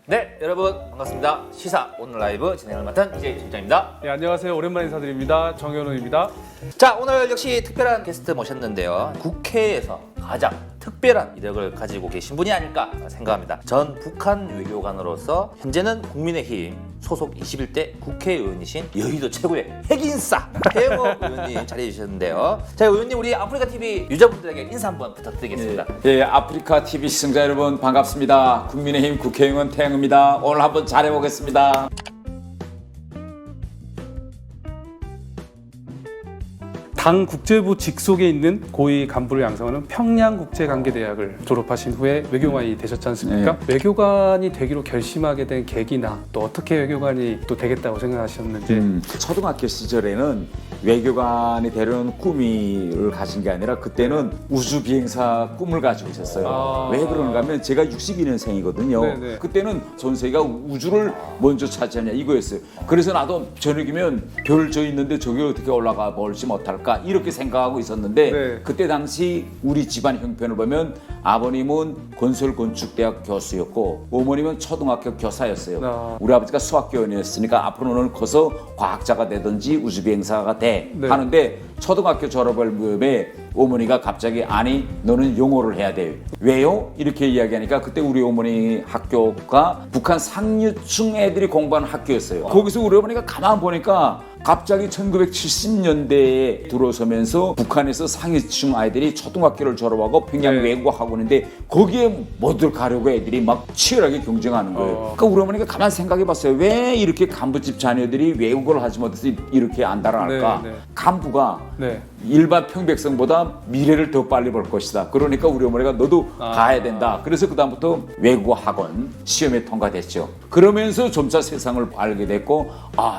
네, 여러분 반갑습니다. 시사 오늘 라이브 진행을 맡은 DJ 실장입니다. 네, 안녕하세요. 오랜만에 인사드립니다. 정현우입니다. 자, 오늘 역시 특별한 게스트 모셨는데요. 국회에서 가장 특별한 이력을 가지고 계신 분이 아닐까 생각합니다. 전 북한 외교관으로서 현재는 국민의힘 소속 21대 국회의원이신 여의도 최고의 핵인싸 태영호 의원님 자리해 주셨는데요. 자, 의원님 우리 아프리카 TV 유저분들에게 인사 한번 부탁드리겠습니다. 예, 아프리카 TV 시청자 여러분 반갑습니다. 국민의힘 국회의원 태영입니다. 오늘 한번 잘해보겠습니다. 당 국제부 직속에 있는 고위 간부를 양성하는 평양국제관계대학을 졸업하신 후에 외교관이 되셨지 않습니까? 외교관이 되기로 결심하게 된 계기나 또 어떻게 외교관이 또 되겠다고 생각하셨는지. 초등학교 시절에는 외교관이 되려는 꿈을 가진 게 아니라 그때는 우주비행사 꿈을 가지고 있었어요. 왜 그런가 하면 제가 62년생이거든요. 네네. 그때는 전세계가 우주를 먼저 차지하냐 이거였어요. 그래서 나도 저녁이면 별 저 있는데 저기 어떻게 올라가 볼지 못할까 이렇게 생각하고 있었는데 네. 그때 당시 우리 집안 형편을 보면 아버님은 건설건축대학 교수였고 어머님은 초등학교 교사였어요. 우리 아버지가 수학교원이었으니까 앞으로는 커서 과학자가 되든지 우주비행사가 돼 하는데 초등학교 졸업을 무음에 어머니가 갑자기 아니 너는 영어를 해야 돼. 왜요? 이렇게 이야기하니까 그때 우리 어머니 학교가 북한 상류층 애들이 공부하는 학교였어요. 거기서 우리 어머니가 가만 보니까 갑자기 1970년대에 들어서면서 북한에서 상위층 아이들이 초등학교를 졸업하고 평양 외국어학원인데 거기에 모두 가려고 애들이 막 치열하게 경쟁하는 거예요. 그러니까 우리 어머니가 가만 생각해봤어요. 왜 이렇게 간부집 자녀들이 외국어를 하지 못해서 이렇게 안달할까? 간부가 일반 평백성보다 미래를 더 빨리 볼 것이다. 그러니까 우리 어머니가 너도 가야 된다. 그래서 그다음부터 외국어 학원 시험에 통과됐죠. 그러면서 점차 세상을 알게 됐고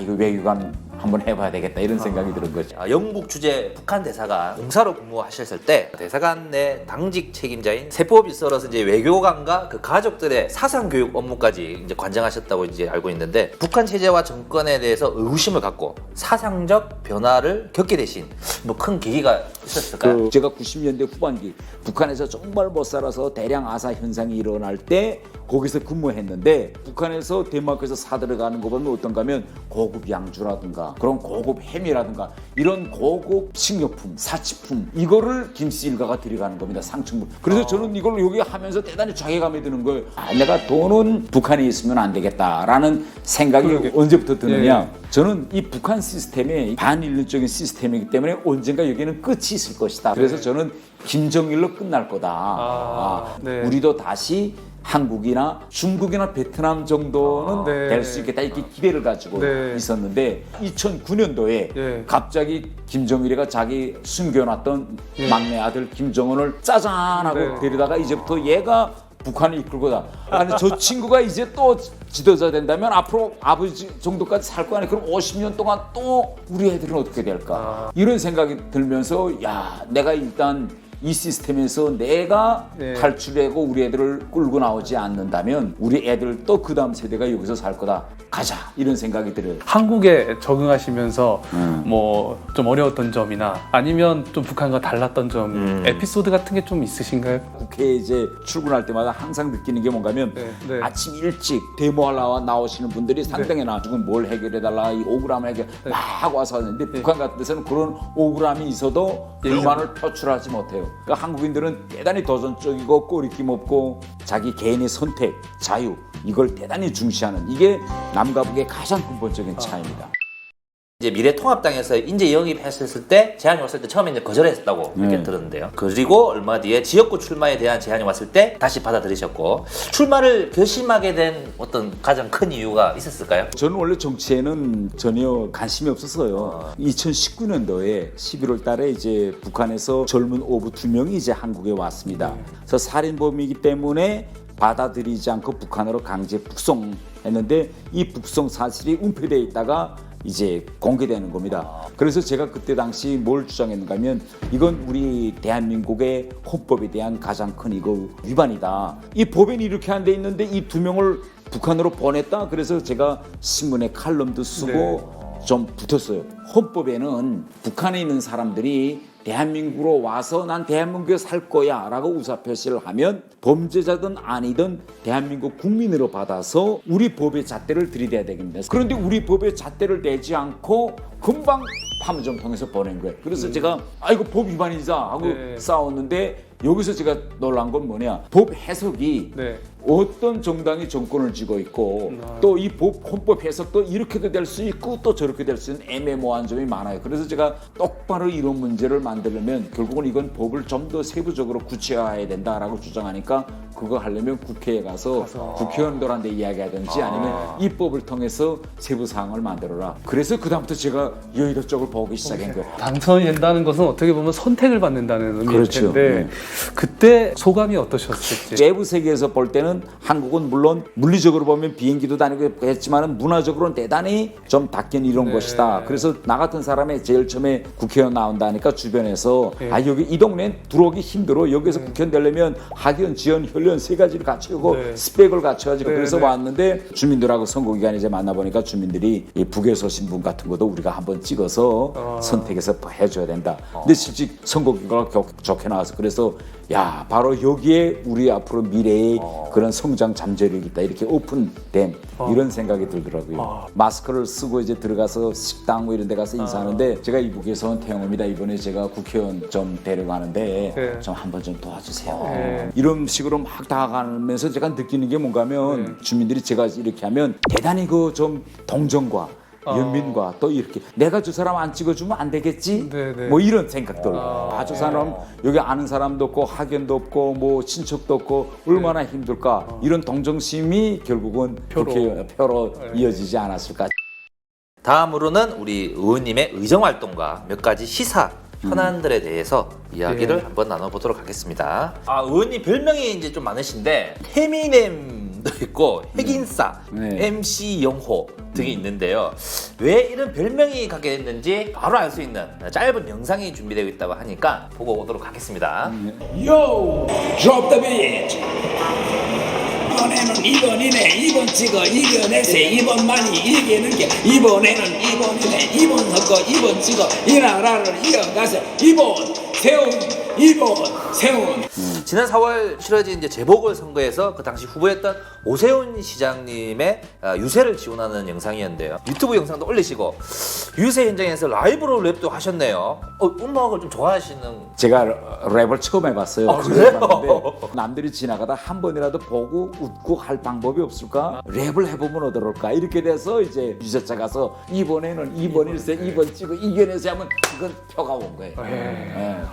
이거 외교관 한번 해봐야 되겠다 이런 생각이 드는 거죠. 영국 주재 북한 대사관 공사로 근무하셨을 때 대사관의 당직 책임자인 세법이 썰어서 이제 외교관과 그 가족들의 사상 교육 업무까지 이제 관장하셨다고 이제 알고 있는데 북한 체제와 정권에 대해서 의구심을 갖고 사상적 변화를 겪게 되신 뭐 큰 계기가 있었을까요? 제가 90년대 후반기 북한에서 정말 못 살아서 대량 아사 현상이 일어날 때 거기서 근무했는데 북한에서 덴마크에서 사들어가는 거 보면 어떤가 하면 고급 양주라든가 그런 고급 햄이라든가 이런 고급 식료품, 사치품 이거를 김씨 일가가 들여가는 겁니다. 상층부. 그래서 저는 이걸 여기 하면서 대단히 자괴감이 드는 거예요. 내가 돈은 북한에 있으면 안 되겠다라는 생각이 언제부터 드느냐. 저는 이 북한 시스템이 반인륜적인 시스템이기 때문에 언젠가 여기는 끝이 있을 것이다. 그래서 저는 김정일로 끝날 거다. 우리도 다시 한국이나 중국이나 베트남 정도는 될 수 있겠다 이렇게 기대를 가지고 있었는데 2009년도에 갑자기 김정일이가 자기 숨겨놨던 막내 아들 김정은을 짜잔 하고 데리다가 이제부터 얘가 북한을 이끌 거다. 아니 저 친구가 이제 또 지도자 된다면 앞으로 아버지 정도까지 살 거 아니야. 그럼 50년 동안 또 우리 애들은 어떻게 될까? 이런 생각이 들면서 내가 일단 이 시스템에서 내가 탈출하고 우리 애들을 끌고 나오지 않는다면 우리 애들 또 그 다음 세대가 여기서 살 거다. 가자 이런 생각이 들어요. 한국에 적응하시면서 뭐 좀 어려웠던 점이나 아니면 좀 북한과 달랐던 점 에피소드 같은 게 좀 있으신가요? 국회에 이제 출근할 때마다 항상 느끼는 게 뭔가면 아침 일찍 데모하러 나오시는 분들이 상당히나 지금 뭘 해결해달라 이 억울함을 해결 막 와서 하는데 북한 같은 데서는 그런 억울함이 있어도 불만을 표출하지 못해요. 그러니까 한국인들은 대단히 도전적이고 꼬리낌 없고 자기 개인의 선택, 자유 이걸 대단히 중시하는 이게 남과 북의 가장 근본적인 차이입니다. 이제 미래통합당에서 인재 영입했을 때 제안이 왔을 때 처음에 이제 거절했다고 이렇게 들었는데요. 그리고 얼마 뒤에 지역구 출마에 대한 제안이 왔을 때 다시 받아들이셨고 출마를 결심하게 된 어떤 가장 큰 이유가 있었을까요? 저는 원래 정치에는 전혀 관심이 없었어요. 2019년도에 11월 달에 이제 북한에서 젊은 오부 2명이 이제 한국에 왔습니다. 그래서 살인범이기 때문에 받아들이지 않고 북한으로 강제 북송했는데 이 북송 사실이 은폐되어 있다가 이제 공개되는 겁니다. 그래서 제가 그때 당시 뭘 주장했는가 하면 이건 우리 대한민국의 헌법에 대한 가장 큰 이거 위반이다. 이 법에 이렇게 안 돼 있는데 이 2명을 북한으로 보냈다. 그래서 제가 신문에 칼럼도 쓰고 좀 붙었어요. 헌법에는 북한에 있는 사람들이 대한민국으로 와서 난 대한민국에 살 거야 라고 의사표시를 하면 범죄자든 아니든 대한민국 국민으로 받아서 우리 법의 잣대를 들이대야 되겠습니다. 그런데 우리 법의 잣대를 내지 않고 금방 판문점 통해서 보낸 거예요. 그래서 제가 이거 법 위반이자 하고 네. 싸웠는데 여기서 제가 놀란 건 뭐냐, 법 해석이 네. 어떤 정당이 정권을 쥐고 있고 또 이 헌법 해석도 이렇게도 될 수 있고 또 저렇게 될 수 있는 애매모호한 점이 많아요. 그래서 제가 똑바로 이런 문제를 만들려면 결국은 이건 법을 좀 더 세부적으로 구체화해야 된다라고 주장하니까 그거 하려면 국회에 가서 국회의원들한테 이야기하든지 아니면 이 법을 통해서 세부 사항을 만들어라. 그래서 그다음부터 제가 여의도 쪽을 보기 시작한 거예요. 당선이 된다는 것은 어떻게 보면 선택을 받는다는 의미일 그렇죠. 텐데 네. 그때 소감이 어떠셨을지. 외부 세계에서 볼 때는 한국은 물론 물리적으로 보면 비행기도 다니고 했지만 문화적으로는 대단히 좀 닫긴 이룬 것이다. 그래서 나 같은 사람이 제일 처음에 국회의원 나온다니까 주변에서 여기 이 동네엔 들어오기 힘들어. 여기서 국회의원 되려면 학연, 지연, 혈연 세 가지를 갖추고 스펙을 갖춰야지. 그래서 왔는데 주민들하고 선거기간에 이제 만나보니까 주민들이 이 북에서 신분 같은 것도 우리가 한번 찍어서 선택해서 해줘야 된다. 근데 실제 선거기간가 좋게 나와서 그래서 야, 바로 여기에 우리 앞으로 미래의 그런 성장 잠재력이 있다. 이렇게 오픈된 이런 생각이 들더라고요. 마스크를 쓰고 이제 들어가서 식당 뭐 이런 데 가서 인사하는데 제가 이북에서 온 태영호입니다. 이번에 제가 국회의원 좀 데려가는데 좀 한번 좀 도와주세요. 이런 식으로 막 다가가면서 제가 느끼는 게 뭔가 하면 주민들이 제가 이렇게 하면 대단히 그 좀 동정과 연민과 또 이렇게 내가 저 사람 안 찍어주면 안 되겠지? 네네. 뭐 이런 생각들. 저 사람 여기 아는 사람도 없고 학연도 없고 뭐 친척도 없고 얼마나 힘들까? 이런 동정심이 결국은 표로 이어지지 않았을까? 다음으로는 우리 의원님의 의정 활동과 몇 가지 시사 현안들에 대해서 이야기를 한번 나눠보도록 하겠습니다. 의원님 별명이 이제 좀 많으신데 페미넴도 있고 핵인싸, MC 영호 등이 있는데요. 왜 이런 별명이 갖게 됐는지 바로 알 수 있는 짧은 영상이 준비되어 있다고 하니까 보고 오도록 하겠습니다. Yo, drop the beat. 이번에는 2번이네. 2번 찍어 이겨내세. 2번만이 이기는 게 이번에는 2번이네. 2번 섞어 2번 찍어 이 나라를 이어가세. 2번 세운 2번 세운. 지난 4월 치러진 이제 재보궐선거에서 그 당시 후보였던 오세훈 시장님의 유세를 지원하는 영상이었는데요. 유튜브 영상도 올리시고 유세 현장에서 라이브로 랩도 하셨네요. 음악을 좀 좋아하시는? 제가 랩을 처음 해봤어요. 그래요? 해봤는데 남들이 지나가다 한 번이라도 보고 웃고 할 방법이 없을까? 랩을 해보면 어떨까? 이렇게 돼서 이제 유세차 가서 이번에는 2번일세 2번 찍고 이겨내서 하면 그건 표가 온 거예요.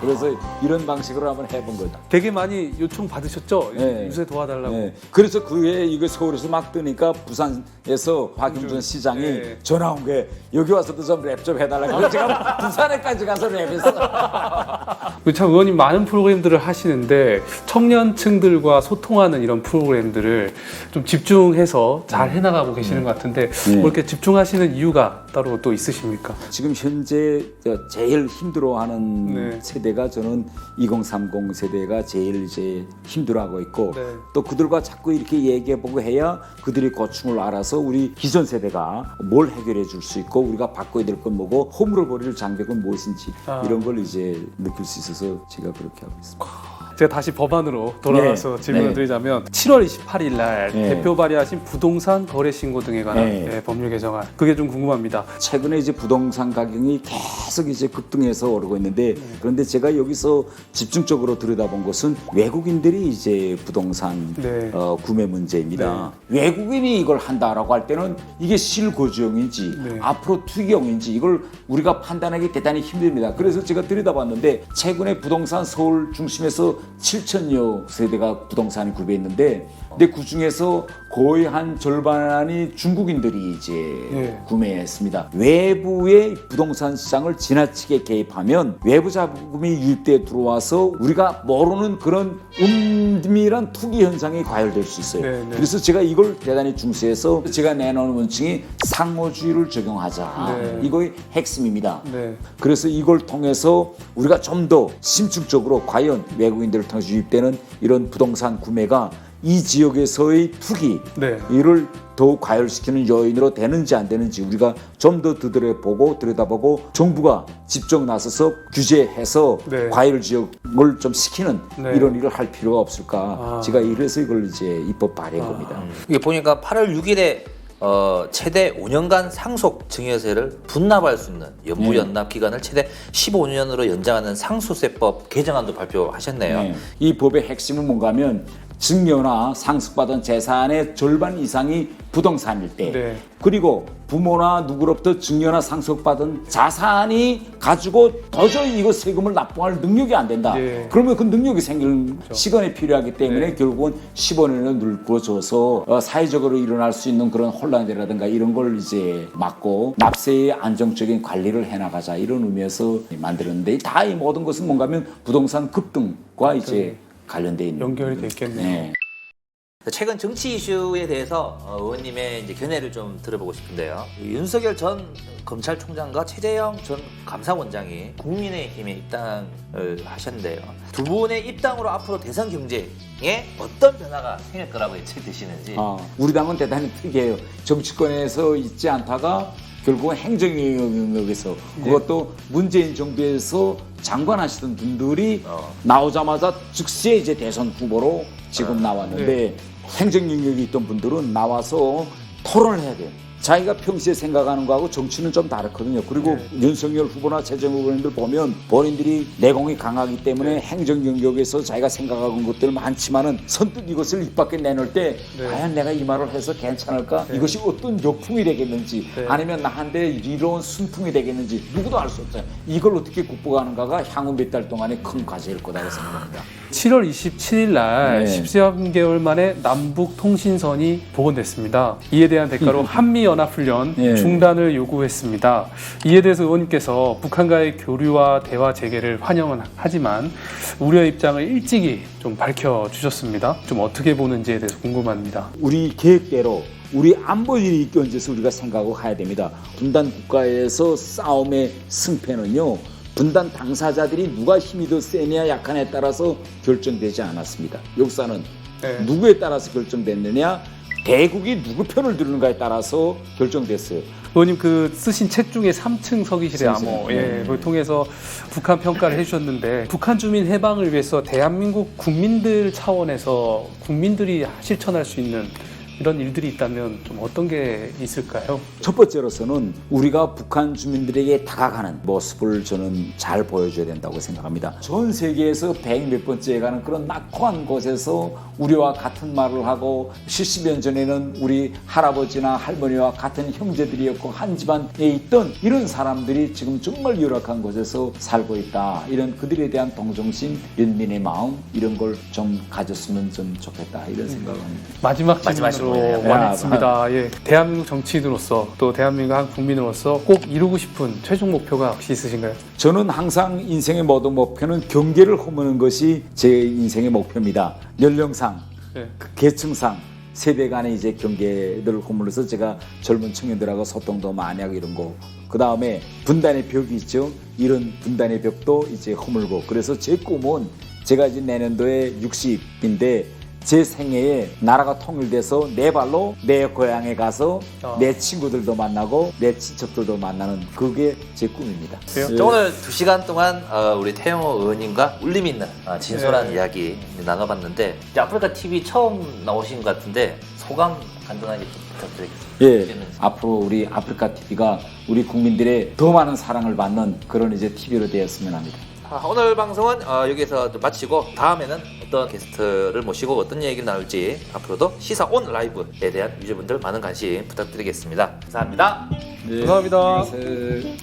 그래서 이런 방식으로 한번 해본 거죠. 되게 많이 요청 받으셨죠? 네. 유세 도와달라고. 네. 그래서 그 후에 이거 서울에서 막 뜨니까 부산에서 박용준 시장이 전화 온 게 여기 와서도 좀 랩 좀 해달라고. 그래서 제가 부산에까지 가서 랩했어. 참 의원님 많은 프로그램들을 하시는데 청년층들과 소통하는 이런 프로그램들을 좀 집중해서 잘 해나가고 계시는 것 같은데 뭐 이렇게 집중하시는 이유가 따로 또 있으십니까? 지금 현재 제일 힘들어하는 세대가 저는 2030 세대가 제일 이제 힘들어하고 있고 또 그들과 자꾸 이렇게 얘기해보고 해야 그들이 고충을 알아서 우리 기존 세대가 뭘 해결해 줄 수 있고 우리가 바꿔야 될 건 뭐고 허물어 버릴 장벽은 무엇인지 이런 걸 이제 느낄 수 있어서 제가 그렇게 하고 있습니다. 제가 다시 법안으로 돌아와서 질문을 드리자면 7월 28일 날 대표 발의하신 부동산 거래 신고 등에 관한 법률 개정안 그게 좀 궁금합니다. 최근에 이제 부동산 가격이 계속 이제 급등해서 오르고 있는데 그런데 제가 여기서 집중적으로 들여다본 것은 외국인들이 이제 부동산 구매 문제입니다. 외국인이 이걸 한다라고 할 때는 이게 실거주용인지 앞으로 투기용인지 이걸 우리가 판단하기 대단히 힘듭니다. 그래서 제가 들여다봤는데 최근에 부동산 서울 중심에서 7천여 세대가 부동산을 구매했는데 근데 그 중에서 거의 한 절반이 중국인들이 이제 구매했습니다. 외부의 부동산 시장을 지나치게 개입하면 외부 자금이 유입돼 들어와서 우리가 모르는 그런 은밀한 투기 현상이 과열될 수 있어요. 그래서 제가 이걸 대단히 중시해서 제가 내놓은 원칙이 상호주의를 적용하자. 이거의 핵심입니다. 그래서 이걸 통해서 우리가 좀 더 심층적으로 과연 외국인들을 통해서 유입되는 이런 부동산 구매가 이 지역에서의 투기 이를 더 더욱 과열시키는 요인으로 되는지 안 되는지 우리가 좀 더 들여다보고 정부가 직접 나서서 규제해서 네. 과열 지역을 좀 시키는 네. 이런 일을 할 필요가 없을까. 제가 이래서 이걸 이제 입법 발의한 겁니다. 이게 보니까 8월 6일에 최대 5년간 상속 증여세를 분납할 수 있는 연부 연납 기간을 최대 15년으로 연장하는 상속세법 개정안도 발표하셨네요. 네. 이 법의 핵심은 뭔가 하면 증여나 상속받은 재산의 절반 이상이 부동산일 때 네. 그리고 부모나 누구로부터 증여나 상속받은 자산이 가지고 도저히 이거 세금을 납부할 능력이 안 된다. 네. 그러면 그 능력이 생길 시간이 필요하기 때문에 결국은 15년을 늙어줘서 사회적으로 일어날 수 있는 그런 혼란이라든가 이런 걸 이제 막고 납세의 안정적인 관리를 해나가자 이런 의미에서 만들었는데 다 이 모든 것은 뭔가 하면 부동산 급등과 이제 관련돼 있는 연결이 돼 있겠네요. 네. 최근 정치 이슈에 대해서 의원님의 이제 견해를 좀 들어보고 싶은데요. 윤석열 전 검찰총장과 최재형 전 감사원장이 국민의힘에 입당을 하셨는데요. 두 분의 입당으로 앞으로 대선 경쟁에 어떤 변화가 생길 거라고 예측되시는지. 우리 당은 대단히 특이해요. 정치권에서 있지 않다가 결국은 행정영역에서 그것도 문재인 정부에서 장관하시던 분들이 나오자마자 즉시에 이제 대선 후보로 지금 나왔는데 행정 영역에 있던 분들은 나와서 토론을 해야 돼요. 자기가 평소에 생각하는 거하고 정치는 좀 다르거든요. 그리고 윤석열 후보나 최재형 후보님들 보면 본인들이 내공이 강하기 때문에 행정 영역에서 자기가 생각하는 것들 많지만은 선뜻 이것을 입 밖에 내놓을 때 과연 내가 이 말을 해서 괜찮을까? 이것이 어떤 역풍이 되겠는지 아니면 나한테 이로운 순풍이 되겠는지 누구도 알 수 없어요. 이걸 어떻게 극복하는가가 향후 몇 달 동안의 큰 과제일 거다고 생각합니다. 7월 27일 날 네. 13개월 만에 남북 통신선이 복원됐습니다. 이에 대한 대가로 한미연합훈련 네. 중단을 요구했습니다. 이에 대해서 의원님께서 북한과의 교류와 대화 재개를 환영은 하지만 우려의 입장을 일찍이 좀 밝혀주셨습니다. 좀 어떻게 보는지에 대해서 궁금합니다. 우리 계획대로 우리 안보 이익 견제에서 우리가 생각하고 가야 됩니다. 분단 국가에서 싸움의 승패는요. 분단 당사자들이 누가 힘이 더 세냐 약하냐에 따라서 결정되지 않았습니다. 역사는 누구에 따라서 결정됐느냐 대국이 누구 편을 들는가에 따라서 결정됐어요. 의원님 그 쓰신 책 중에 3층 서기실의 암호 그걸 통해서 북한 평가를 해주셨는데 북한 주민 해방을 위해서 대한민국 국민들 차원에서 국민들이 실천할 수 있는 이런 일들이 있다면 좀 어떤 게 있을까요? 첫 번째로서는 우리가 북한 주민들에게 다가가는 모습을 저는 잘 보여줘야 된다고 생각합니다. 전 세계에서 100몇 번째에 가는 그런 낙후한 곳에서 우리와 같은 말을 하고 70년 전에는 우리 할아버지나 할머니와 같은 형제들이었고 한 집안에 있던 이런 사람들이 지금 정말 열악한 곳에서 살고 있다. 이런 그들에 대한 동정심, 연민의 마음 이런 걸 좀 가졌으면 좀 좋겠다. 이런 생각을 합니다. 마지막 질문으로 원했습니다. 대한민국 정치인으로서 또 대한민국 한 국민으로서 꼭 이루고 싶은 최종 목표가 혹시 있으신가요? 저는 항상 인생의 모든 목표는 경계를 허무는 것이 제 인생의 목표입니다. 연령상, 계층상, 세대 간의 이제 경계를 허물어서 제가 젊은 청년들하고 소통도 많이 하고 이런 거. 그 다음에 분단의 벽이 있죠. 이런 분단의 벽도 이제 허물고. 그래서 제 꿈은 제가 이제 내년도에 60인데 제 생애에 나라가 통일돼서 내 발로 내 고향에 가서 내 친구들도 만나고 내 친척들도 만나는 그게 제 꿈입니다. 자, 오늘 2시간 동안 우리 태영호 의원님과 울림 있는 진솔한 이야기 나눠봤는데 이제 아프리카 TV 처음 나오신 것 같은데 소감 간단하게 부탁드리겠습니다. 앞으로 우리 아프리카 TV가 우리 국민들의 더 많은 사랑을 받는 그런 이제 TV로 되었으면 합니다. 오늘 방송은 여기서 마치고 다음에는 어떤 게스트를 모시고 어떤 얘기를 나눌지 앞으로도 시사 온 라이브에 대한 유저분들 많은 관심 부탁드리겠습니다. 감사합니다. 감사합니다. 안녕히 계세요.